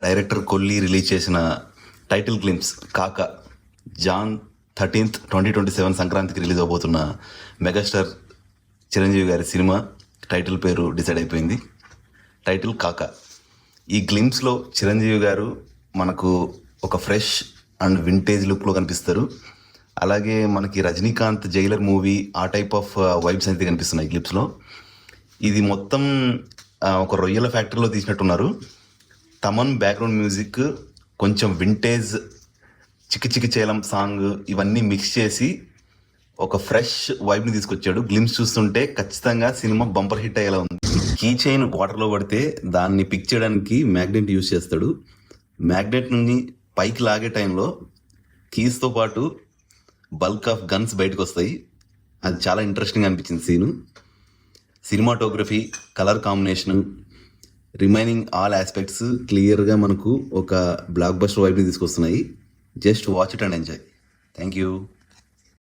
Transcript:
Director Kolli release చేసిన title glimpse కాక John 13th 2027 సంక్రాంతికి రిలీజ్ అవబోతున్న మెగాస్టార్ చిరంజీవి గారి సినిమా టైటిల్ పేరు డిసైడ్ అయిపోయింది. టైటిల్ కాక. ఈ గ్లింప్స్లో చిరంజీవి గారు మనకు ఒక ఫ్రెష్ అండ్ వింటేజ్ లుక్లో కనిపిస్తారు. అలాగే మనకి రజనీకాంత్ జైలర్ మూవీ ఆ టైప్ ఆఫ్ వైబ్స్ అయితే కనిపిస్తున్నాయి గ్లిప్స్లో. ఇది మొత్తం ఒక రొయ్యల ఫ్యాక్టరీలో తీసినట్టున్నారు. తమన్ బ్యాక్గ్రౌండ్ మ్యూజిక్, కొంచెం వింటేజ్ చిక్కి చిక్కి చేలం సాంగ్ ఇవన్నీ మిక్స్ చేసి ఒక ఫ్రెష్ వైబ్ని తీసుకొచ్చాడు. గ్లిమ్స్ చూస్తుంటే ఖచ్చితంగా సినిమా బంపర్ హిట్ అయ్యేలా ఉంది. కీ చైన్ వాటర్లో పడితే దాన్ని పిక్ చేయడానికి మ్యాగ్నెట్ యూజ్ చేస్తాడు. మ్యాగ్నెట్ నుండి పైకి లాగే టైంలో కీస్తో పాటు బల్క్ ఆఫ్ గన్స్ బయటకు వస్తాయి. అది చాలా ఇంట్రెస్టింగ్ అనిపించింది scene. Cinematography, colour combination, remaining all aspects క్లియర్గా మనకు ఒక బ్లాక్ బస్టర్ వైబ్ని తీసుకొస్తున్నాయి. Just watch it and enjoy. Thank you.